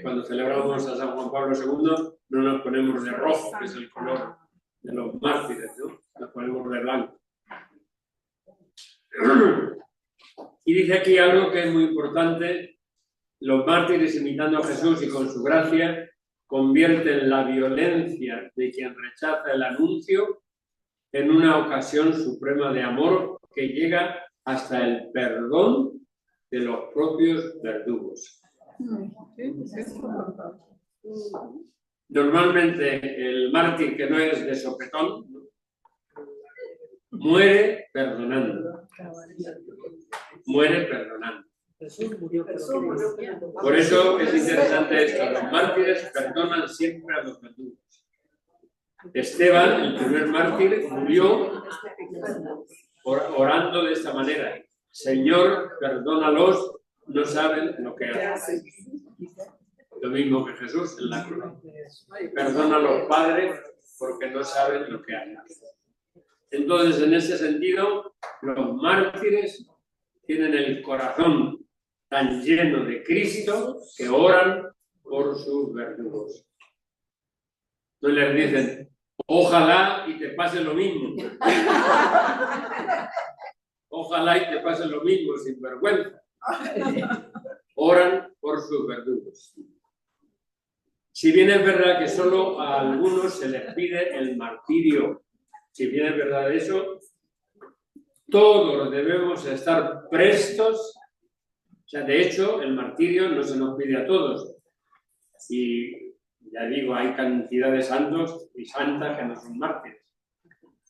S1: Cuando celebramos a San Juan Pablo II, no nos ponemos de rojo, que es el color de los mártires, ¿no? Nos ponemos de blanco. Y dice aquí algo que es muy importante: los mártires, imitando a Jesús y con su gracia, convierten la violencia de quien rechaza el anuncio en una ocasión suprema de amor que llega hasta el perdón de los propios verdugos.
S7: Sí, sí.
S1: Normalmente el mártir que no es de sopetón, ¿no?, muere perdonando. Muere perdonando.
S5: Jesús murió perdonando.
S1: Por eso es interesante esto. Los mártires perdonan siempre a los verdugos. Esteban, el primer mártir, murió orando de esta manera: Señor, perdónalos, no saben lo que hacen. Lo mismo que Jesús en la cruz. Perdona a los padres porque no saben lo que hacen. Entonces, en ese sentido, los mártires tienen el corazón tan lleno de Cristo que oran por sus verdugos. No les dicen, ojalá y te pase lo mismo. Ojalá y te pase lo mismo, sin vergüenza. Oran por sus verdugos. Si bien es verdad que solo a algunos se les pide el martirio, si bien es verdad eso, todos debemos estar prestos. O sea, de hecho, el martirio no se nos pide a todos. Y ya digo, hay cantidad de santos y santas que no son mártires.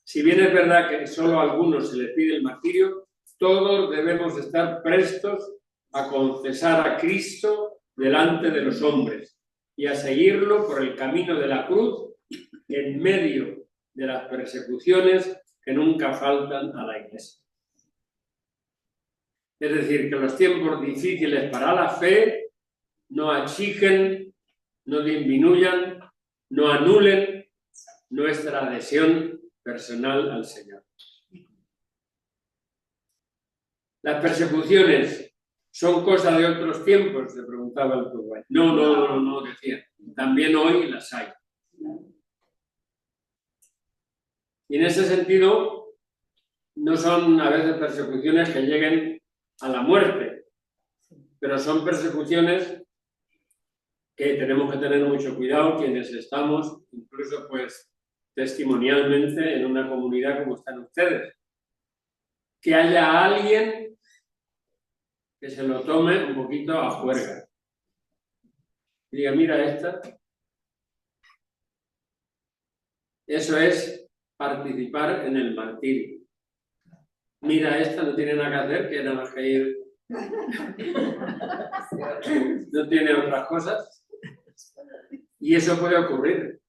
S1: Si bien es verdad que solo a algunos se les pide el martirio, todos debemos estar prestos a confesar a Cristo delante de los hombres y a seguirlo por el camino de la cruz en medio de las persecuciones que nunca faltan a la Iglesia. Es decir, que los tiempos difíciles para la fe no achiquen, no disminuyan, no anulen nuestra adhesión personal al Señor. ¿Las persecuciones son cosa de otros tiempos?, le preguntaba el Uruguay. No, decía. También hoy las hay. Y en ese sentido, no son a veces persecuciones que lleguen a la muerte, pero son persecuciones que tenemos que tener mucho cuidado quienes estamos, incluso pues testimonialmente, en una comunidad como están ustedes. Que haya alguien que se lo tome un poquito a juerga. Diga, mira esta. Eso es participar en el martirio. Mira, esta no tiene nada que hacer, que nada más que ir. No tiene otras cosas. Y eso puede ocurrir.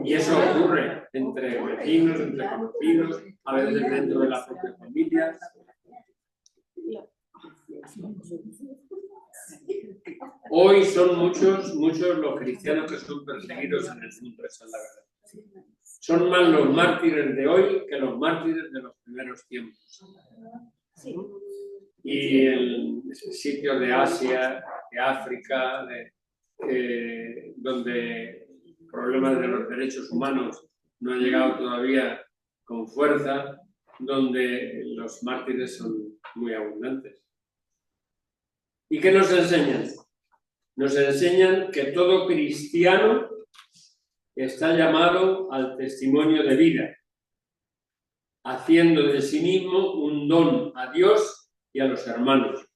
S1: Y eso ocurre entre vecinos, entre conocidos, a veces dentro de la propia familia. Hoy son muchos los cristianos que son perseguidos en el mundo, esa es la verdad. Son más los mártires de hoy que los mártires de los primeros tiempos. Y en sitios de Asia, de África, donde el problema de los derechos humanos no ha llegado todavía con fuerza, donde los mártires son muy abundantes. ¿Y qué nos enseñan? Nos enseñan que todo cristiano está llamado al testimonio de vida, haciendo de sí mismo un don a Dios y a los hermanos,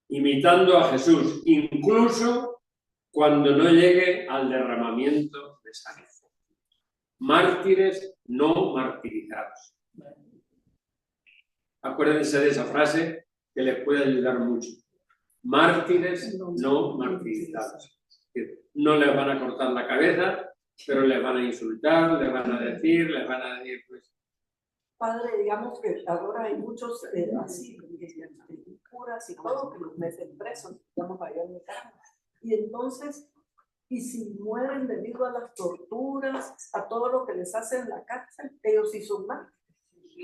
S1: imitando a Jesús, incluso cuando no llegue al derramamiento de sangre. Mártires no martirizados. Acuérdense de esa frase que les puede ayudar mucho. Mártires no martirizados. No les van a cortar la cabeza, pero les van a insultar, les van a decir, pues...
S5: Padre, digamos que ahora hay muchos así, curas y todo, que los meten presos, digamos allá en mi casa. Y entonces, y si mueren debido a las torturas, a todo lo que les hacen en la cárcel, ellos sí son mártires.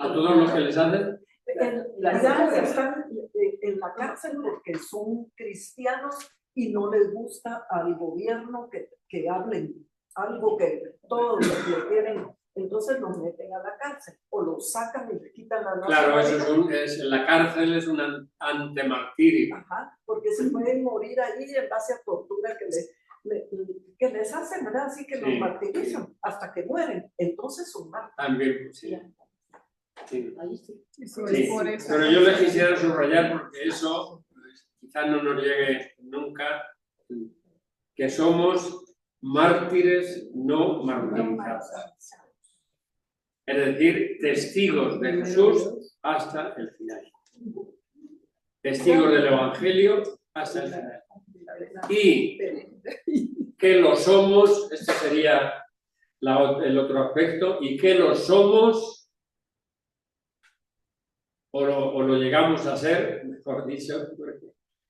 S1: ¿A todos los que les hacen?
S5: Digamos que están en la cárcel porque son cristianos y no les gusta al gobierno que hablen algo que todos lo quieren, entonces los meten a la cárcel o los sacan y les quitan la nacionalidad.
S1: Claro, la cárcel es un antemartirio.
S5: Ajá, porque se pueden morir allí en base a tortura que les hacen, ¿verdad? Así que los martirizan hasta que mueren, entonces son mártires.
S1: También, sí. Sí.
S7: Eso es por eso.
S1: Pero yo les quisiera subrayar porque eso quizás no nos llegue nunca, que somos mártires no martirizados. Es decir, testigos de Jesús hasta el final. Testigos del Evangelio hasta el final. Y que lo somos, este sería el otro aspecto, y que lo somos, o lo llegamos a ser, mejor dicho, porque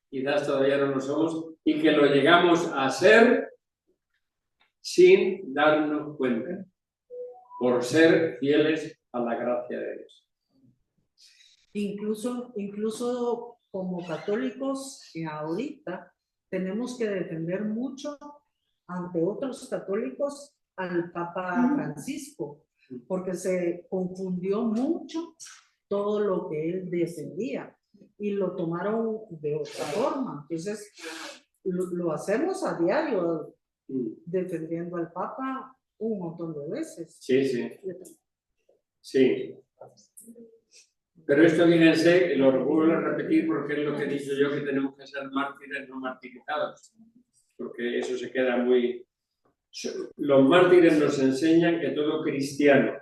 S1: quizás todavía no lo somos, y que lo llegamos a ser sin darnos cuenta, por ser fieles a la gracia de Dios.
S5: Incluso como católicos ahorita tenemos que defender mucho ante otros católicos al Papa Francisco, porque se confundió mucho todo lo que él defendía y lo tomaron de otra forma. Entonces, lo hacemos a diario, defendiendo al Papa un montón de veces.
S1: Sí. Pero esto, fíjense, lo vuelvo a repetir porque es lo que he dicho yo, que tenemos que ser mártires no martirizados, porque eso se queda muy... Los mártires nos enseñan que todo cristiano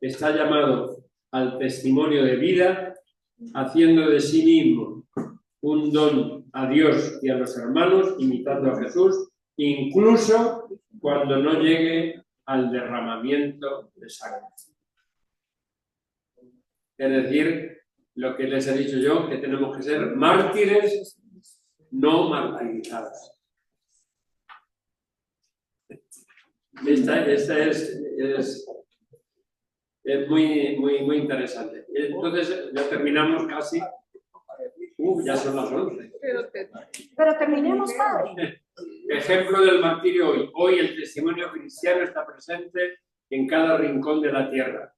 S1: está llamado al testimonio de vida, haciendo de sí mismo un don a Dios y a los hermanos, imitando a Jesús, incluso cuando no llegue al derramamiento de sangre. Es decir, lo que les he dicho yo, que tenemos que ser mártires no martirizados. Esta es muy interesante. Entonces, ya terminamos casi. Ya son las 11.
S3: Pero terminemos, padre.
S1: Ejemplo del martirio hoy. Hoy el testimonio cristiano está presente en cada rincón de la tierra.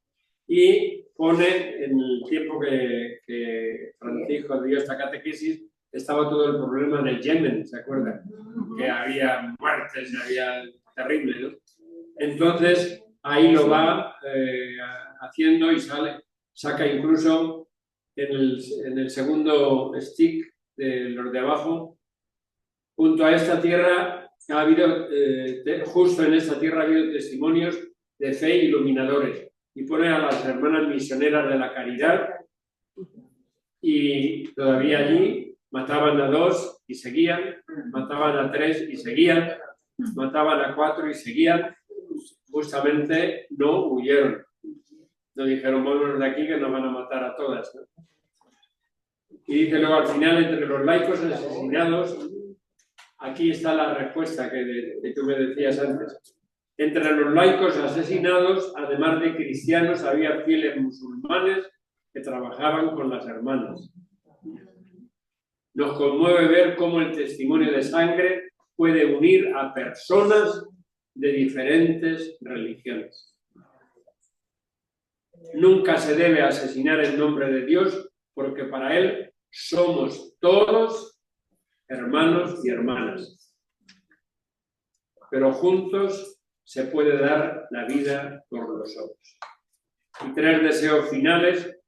S1: Y pone, en el tiempo que Francisco dio esta catequesis, estaba todo el problema de Yemen, ¿se acuerdan? Que había muertes, había terrible, ¿no? Entonces, ahí lo va haciendo y saca incluso en el segundo stick de los de abajo, junto a esta tierra ha habido, justo en esta tierra ha habido testimonios de fe iluminadores. Y pone a las hermanas misioneras de la caridad, y todavía allí mataban a 2 y seguían, mataban a 3 y seguían, mataban a 4 y seguían. Justamente no huyeron. No dijeron, vámonos de aquí que nos van a matar a todas, ¿no? Y dice luego al final, entre los laicos asesinados, aquí está la respuesta que tú me decías antes. Entre los laicos asesinados, además de cristianos, había fieles musulmanes que trabajaban con las hermanas. Nos conmueve ver cómo el testimonio de sangre puede unir a personas de diferentes religiones. Nunca se debe asesinar en nombre de Dios, porque para Él somos todos hermanos y hermanas. Pero juntos se puede dar la vida por los otros. Y 3 deseos finales.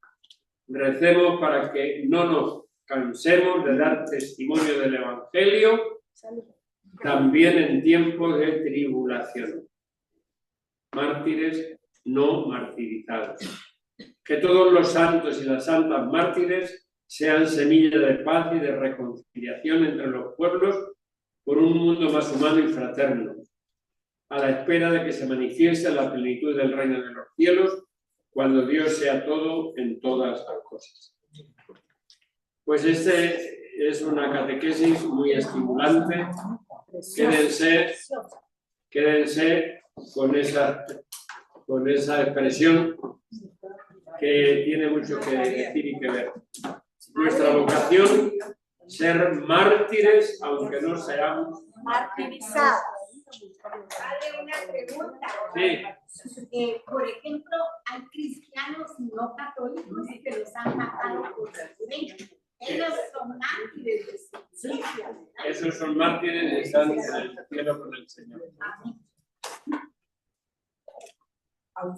S1: Recemos para que no nos cansemos de dar testimonio del Evangelio, también en tiempos de tribulación. Mártires no martirizados. Que todos los santos y las santas mártires sean semilla de paz y de reconciliación entre los pueblos por un mundo más humano y fraterno, a la espera de que se manifieste la plenitud del reino de los cielos, cuando Dios sea todo en todas las cosas. Pues este es una catequesis muy estimulante. Quédense con esa expresión que tiene mucho que decir y que ver. Nuestra vocación, ser mártires, aunque no seamos
S6: martirizados. Vale, una pregunta.
S1: Sí.
S6: Por ejemplo, hay cristianos no católicos que los han matado por la fe. Ellos son mártires de su iglesia, ¿verdad?
S1: Esos son mártires y están en el cielo con el Señor.
S6: Amén.